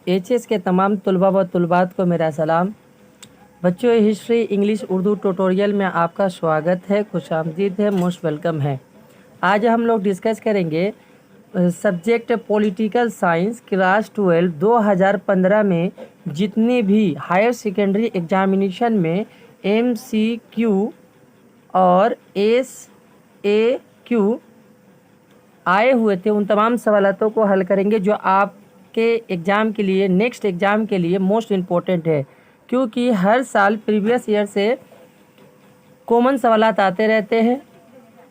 HS के तमाम तुलबा व तुलबात को मेरा सलाम। बच्चों, हिस्ट्री इंग्लिश उर्दू ट्यूटोरियल में आपका स्वागत है, खुशामदीद है, मोस्ट वेलकम है। आज हम लोग डिस्कस करेंगे सब्जेक्ट पॉलिटिकल साइंस क्लास 12 2015 में जितने भी हायर सेकेंडरी एग्जामिनेशन में MCQ और SAQ आए हुए थे उन तमाम सवालों को हल करेंगे जो आपके एग्ज़ाम के लिए, नेक्स्ट एग्ज़ाम के लिए मोस्ट इम्पोर्टेंट है, क्योंकि हर साल प्रीवियस ईयर से कॉमन सवालात आते रहते हैं।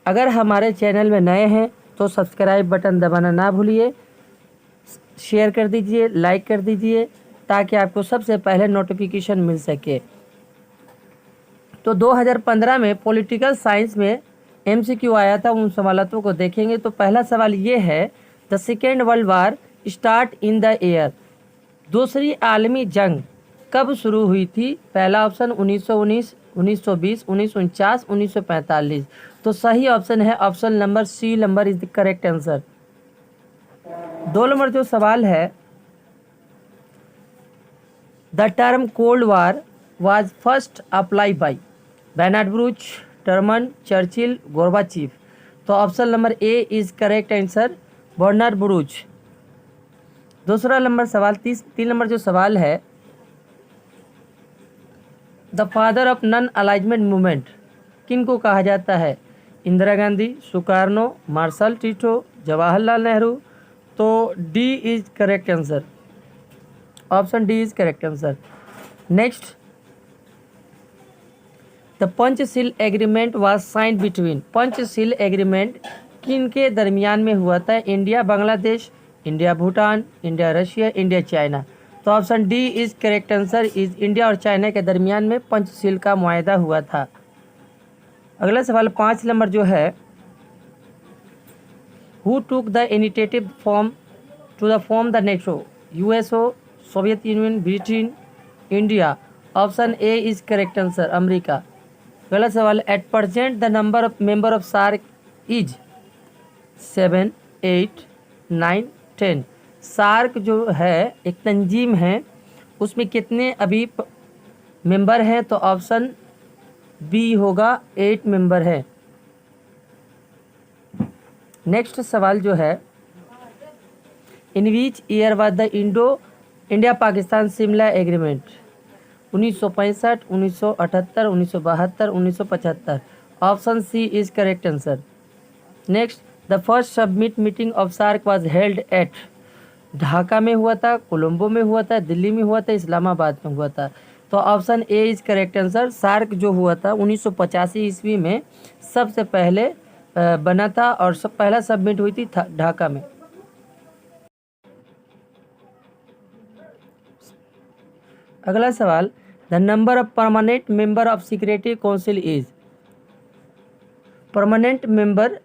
अगर हमारे चैनल में नए हैं तो सब्सक्राइब बटन दबाना ना भूलिए, शेयर कर दीजिए, लाइक कर दीजिए, ताकि आपको सबसे पहले नोटिफिकेशन मिल सके। तो 2015 में पॉलिटिकल साइंस में MCQ आया था, उन सवालों को देखेंगे। तो पहला सवाल ये है, the second world war start in the year. दूसरी आलमी जंग कब शुरू हुई थी? पहला ऑप्शन 1919, 1920, 1949, 1945। तो सही ऑप्शन है option number C number is the correct answer. 2 नंबर जो सवाल है, the term cold war was first apply by Bernard Baruch, Truman, Churchill, Gorbachev. तो option number A is correct answer, Bernard Baruch. दूसरा नंबर सवाल 3 नंबर जो सवाल है, the father of non alignment movement किन को कहा जाता है? Indira Gandhi, Sukarno, Marshal Tito, Jawaharlal Nehru. तो D is correct answer, option D is correct answer. Next, the Panchsheel agreement was signed between. Panchsheel agreement किन के दरमियान में हुआ था? India Bangladesh, India Bhutan, India Russia, India China. तो option D is correct answer, is India और China के दरमियान में पंचशील का मुआहदा हुआ था। अगला सवाल 5 नंबर जो है, who took the initiative form to the form the NATO? USA, Soviet Union, Britain, India. Option A is correct answer, America. अगला सवाल, at present the number of member of SAARC is 7, 8, 9, 10। SAARC जो है एक तंजीम है, उसमें कितने अभी member हैं? तो ऑप्शन बी होगा, 8 मेंबर है। नेक्स्ट सवाल जो है, in which year was the India Pakistan Shimla agreement? 1965, 1978, 1972, 1975। Option C is correct answer. Next, the first summit meeting of SAARC was held at. Dhaka में हुआ था, कोलंबो में हुआ था, दिल्ली में हुआ था, इस्लामाबाद में हुआ था। तो option A is correct answer. SAARC जो हुआ था 1985 ईस्वी में सबसे पहले बना था और पहला सबमिट हुई थी ढाका में। अगला सवाल, the number of permanent member of security council is. Permanent member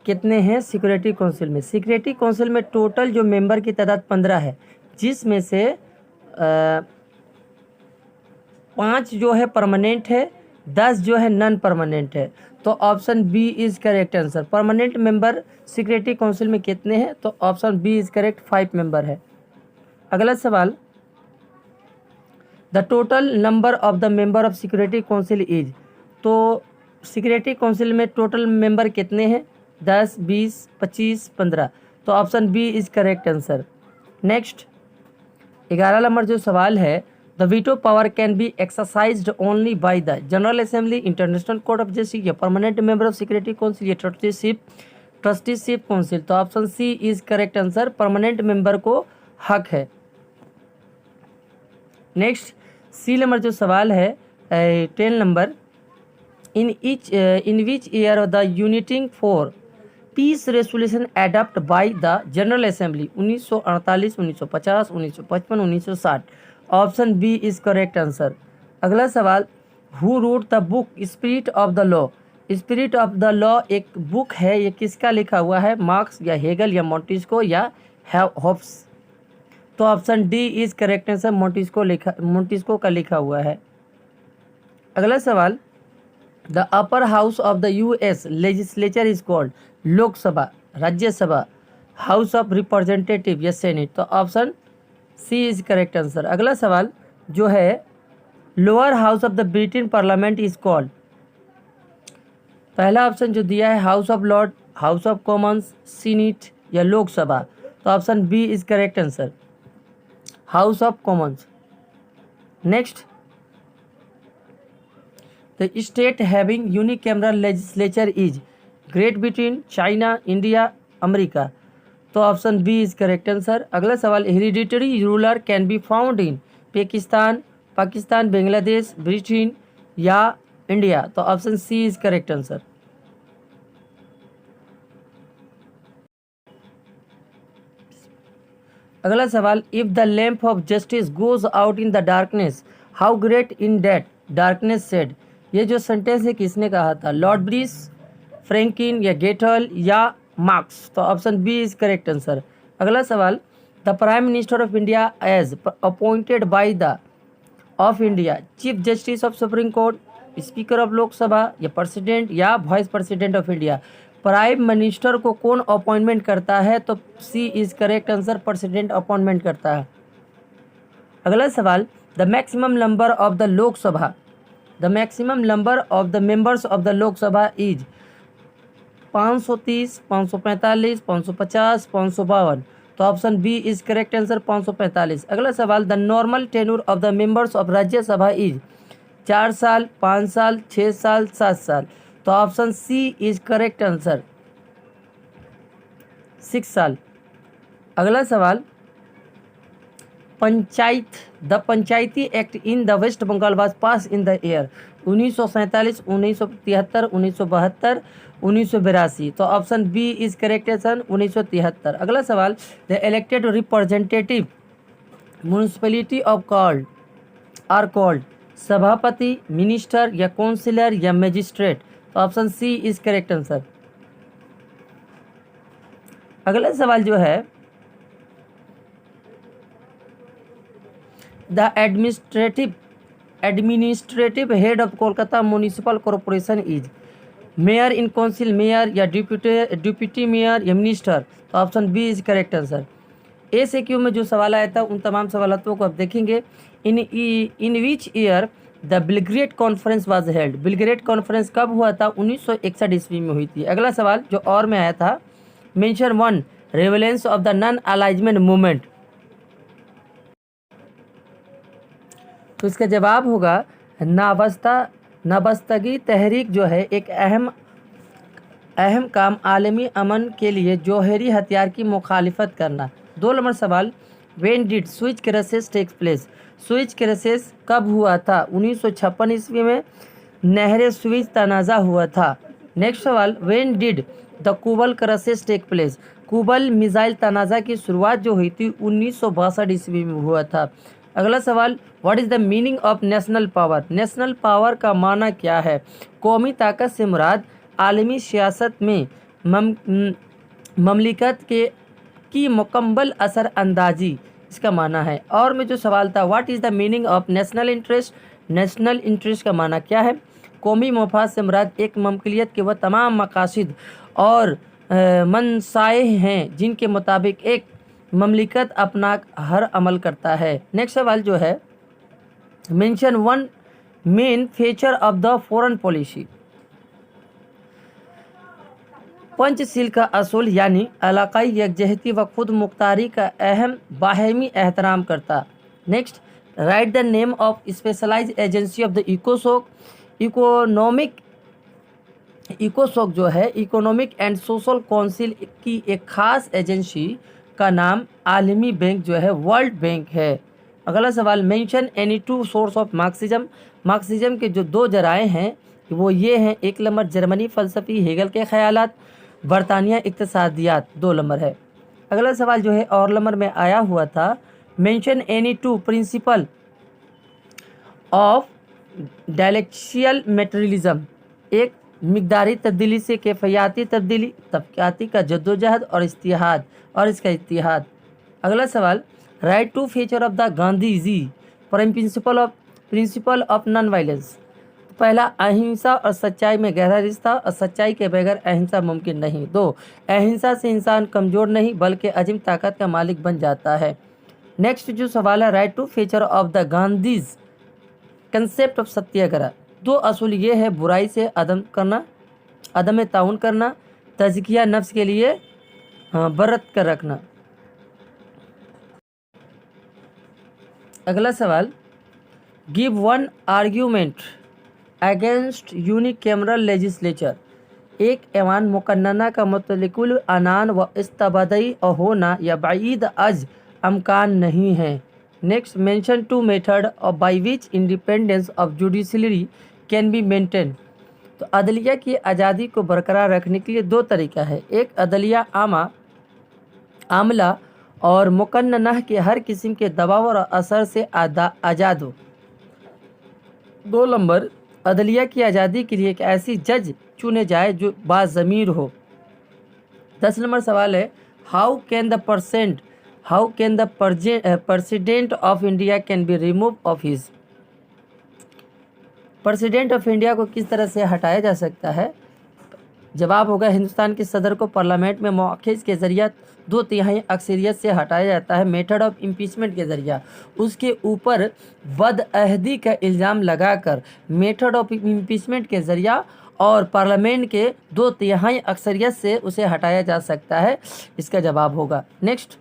कितने हैं सिक्योरिटी काउंसिल में? सिक्योरिटी काउंसिल में टोटल जो मेंबर की तादाद 15 है, जिसमें से 5 जो है परमानेंट है, 10 जो है नॉन परमानेंट है। तो option B is correct answer. Permanent member security council में कितने हैं? तो option B is correct, 5 member है। अगला सवाल, the total number of the member of security council is. तो सिक्योरिटी काउंसिल में टोटल मेंबर कितने हैं? 10, 20, 25, 15। तो option B is correct answer. Next 11 number जो सवाल है, the veto power can be exercised only by the general assembly, international court of justice, या permanent member of security council, या trusteeship council. तो option C is correct answer, permanent member को हक है। Next सी number जो सवाल है 10 number, in which year the uniting for peace resolution adopt by the general assembly? 1948, 1950, 1955, 1960। Option B is correct answer. अगला सवाल, who wrote the book spirit of the law? Spirit of the law एक book है, ये किसका लिखा हुआ है? Marks, या हेगल, या मॉन्टेस्क्यू, या हॉब्स। तो option D is correct answer, Montesquieu का लिखा हुआ है। अगला सवाल, the upper house of the US legislature is called? Lok Sabha, Rajya Sabha, house of representative, या सेनेट। तो option C is correct answer. अगला सवाल जो है, lower house of the Britain parliament is called. पहला ऑप्शन जो दिया है house of lord, house of commons, senate या लोकसभा, तो option B is correct answer, house of Commons. Next, the state having unicameral legislature is Great Britain, China, India, America, तो option B is correct answer. अगला सवाल, hereditary ruler can be found in Pakistan, Bangladesh, Britain या India, तो option C is correct answer. अगला सवाल, if the lamp of justice goes out in the darkness, how great in that darkness said, ये जो sentence है किसने कहा था, लॉर्ड ब्रिस, फ्रैंकिन या गेटल या मार्क्स, तो option B is correct answer. अगला सवाल, the prime minister of India is appointed by the of India, chief justice of supreme court, speaker of Lok Sabha या प्रेसिडेंट या vice president of India, prime minister को कौन appointment करता है, तो C is correct answer, president appointment करता है। अगला सवाल, the maximum number of the Lok Sabha, the maximum number of the members of the Lok Sabha is 530, 545, 550, 552, तो option B is correct answer, 545। अगला सवाल, the normal tenure of the members of Rajya Sabha is 4 साल, 5 साल, 6 साल, 7 साल, तो option C is correct answer, 6 साल। अगला सवाल, the panchayati act in the West Bengal was pass in the year 1947, 1973, 1972, 1982, तो option B is correct answer, 1973। अगला सवाल, the elected representative municipality of called are called Sabhapati, minister या काउंसिलर या मजिस्ट्रेट, तो option C is correct answer. अगला सवाल जो है, the administrative head of Kolkata municipal corporation is mayor in council, mayor या डिप्यूटी मेयर या मिनिस्टर, तो option B is correct answer. A से क्यू में जो सवाल आया था उन तमाम सवालों को अब देखेंगे। In which year the Belgrade conference was held, Belgrade conference कब हुआ था, 1961 ईस्वी में हुई थी। अगला सवाल जो और में आया था, mention one relevance of the non alignment movement, तो इसका जवाब होगा नाबस्तगी तहरीक जो है एक अहम काम आलमी अमन के लिए जौहरी हथियार की मुखालिफत करना। 2 नंबर सवाल, when did switch crisis takes place, switch crisis कब हुआ था, 1956 ईस्वी में नहर स्विच तनाज़ा हुआ था। नेक्स्ट सवाल, when did the Cuban crisis take place, Cuban missile तनाज़ा की शुरुआत जो हुई थी 1962 ईस्वी में हुआ था। अगला सवाल, what is the meaning of national power, national power का माना क्या है, कौमी ताकत से मुराद आलमी सियासत में ममलिकत की मुकम्मल असर अंदाजी इसका माना है। और में जो सवाल था, what is the meaning of national interest, national interest का माना क्या है, कौमी मफाद से मुराद एक ममलिकत के वह तमाम मकासद और मनसाए हैं जिनके मुताबिक एक ममलिकत अपना हर अमल करता है। नेक्स्ट सवाल जो है, mention one main feature of the foreign policy, Panchsheel का असूल यानी इलाकाई यकजहती व खुद मुख्तारी का अहम बाहमी एहतराम करता। Next, write the name of specialised agency of the इकोसोक जो है इकोनॉमिक एंड सोशल काउंसिल की एक खास एजेंसी का नाम आलमी बैंक जो है वर्ल्ड बैंक है। अगला सवाल, mention any 2 source of Marxism के जो 2 जराए हैं वो ये हैं, 1 नंबर जर्मनी फलसफी हेगल के ख्यालात, बरतानिया इक्तिसादियात, 2 नंबर है। अगला सवाल जो है और नंबर में आया हुआ था, mention any 2 principle of dialectical materialism, एक मिकदारी तब्दीली से कैफियती तब्दीली, तबक़ाती का जद्दोजहद और इत्तिहाद और इसका इत्तिहाद। अगला सवाल, write 2 feature of the Gandhi ji principle of non violence, पहला अहिंसा और सच्चाई में गहरा रिश्ता और सच्चाई के बगैर अहिंसा मुमकिन नहीं। 2, अहिंसा से इंसान कमज़ोर नहीं बल्कि अजीम ताकत का मालिक बन जाता है। नेक्स्ट जो सवाल है, write two feature of the Gandhi's concept of Satyagraha. दो असूल ये है, बुराई से अदम ताउन करना, तज़किया नफ्स के लिए बरत कर रखना। अगला सवाल, give one argument against unicameral legislature. एक ऐवान मुकन्नना का मुतलकुल अनान व इस्तबदई होना या बाईद अज अमकान नहीं है। Next, mention to method of by which independence of judiciary can be maintain. तो अदलिया की आज़ादी को बरकरार रखने के लिए दो तरीका है, एक अदलिया आमला और मुकन्नना के हर किस्म के दबाव और असर से आज़ाद हो। 2 नंबर, अदलिया की आज़ादी के लिए एक ऐसी जज चुने जाए जो बाज़मीर हो। 10 नंबर सवाल है, how can the president of India can be remove of his. President of India को किस तरह से हटाया जा सकता है। जवाब होगा, हिंदुस्तान के सदर को पार्लियामेंट में मौखिज़ के ज़रिए 2/3 अक्सरियत से हटाया जाता है। मेथड ऑफ इम्पीचमेंट के ज़रिए उसके ऊपर बदअहदी का इल्ज़ाम लगाकर मेथड ऑफ इम्पीचमेंट के ज़रिए और पार्लियामेंट के 2/3 अक्सरियत से उसे हटाया जा सकता है। इसका जवाब होगा। नेक्स्ट,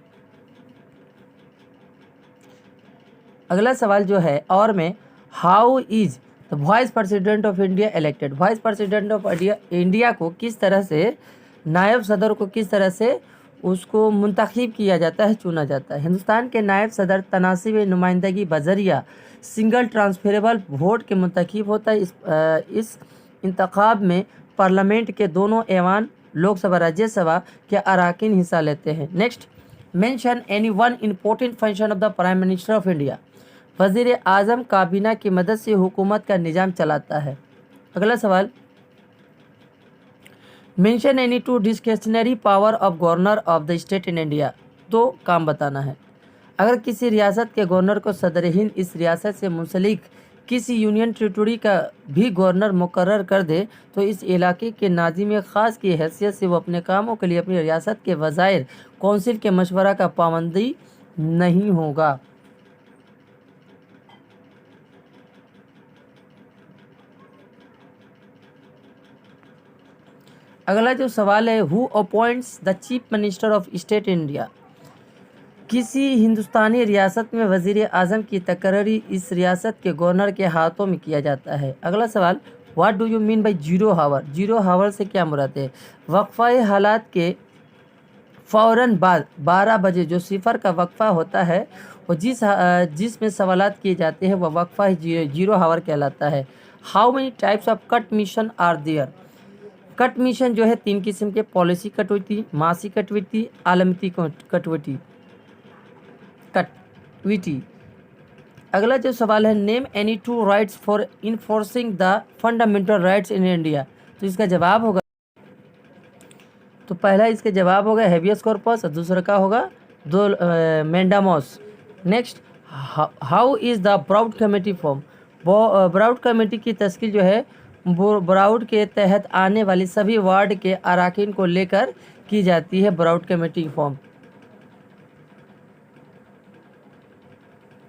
अगला सवाल जो है, और में how is the vice president of India elected. Vice president of India को किस तरह से, नायब सदर को किस तरह से उसको मुंतखब किया जाता है, चुना जाता है। हिंदुस्तान के नायब सदर तनासिब नुमाइंदगी बजरिया सिंगल ट्रांसफरेबल वोट के मुंतखब होता है। इस इंतखाब में पार्लियामेंट के दोनों ऐवान, लोकसभा राज्यसभा के अरकान हिस्सा लेते हैं। Next, mention any one important function of the prime minister of India. वज़ीर आज़म काबीना की मदद से हुकूमत का निज़ाम चलाता है। अगला सवाल, mention any 2 discretionary power of governor of the state in India. 2 काम बताना है। अगर किसी रियासत के गवर्नर को सदर हिंद इस रियासत से मुंसलिक किसी यूनियन टेरिटरी का भी गवर्नर मुकर्रर कर दे तो इस इलाके के नाज़िम ख़ास की हैसियत से वो अपने कामों के लिए अपनी रियासत के वज़ाइर कौंसिल के मशवरा का पाबंदी नहीं होगा। अगला जो सवाल है, who appoints the chief minister of state India. किसी हिंदुस्तानी रियासत में वज़ीर आज़म की तकर्री इस रियासत के गवर्नर के हाथों में किया जाता है। अगला सवाल, what do you mean by zero hour. Zero hour से क्या मुराद है। वक्फ़ा हालात के फ़ौरन बाद 12 बजे जो सिफर का वक्फ़ा होता है और जिसमें सवालात किए जाते हैं वह वक्फ़ा जीरो हावर कहलाता है। How many types of cut motion are there. Cut motion जो है 3 किस्म के, पॉलिसी कटौती, मासी कटौती, आलमती कटौती। अगला जो सवाल है, name any 2 rights for enforcing the fundamental rights in India. तो इसका जवाब होगा, तो पहला इसका जवाब होगा हेबियस कॉर्पस और दूसरा का होगा mandamus. Next, how is the borough committee formed. Borough committee की तश्कील जो है ब्राउड के तहत आने वाली सभी वार्ड के अरकान को लेकर की जाती है। Brought committee form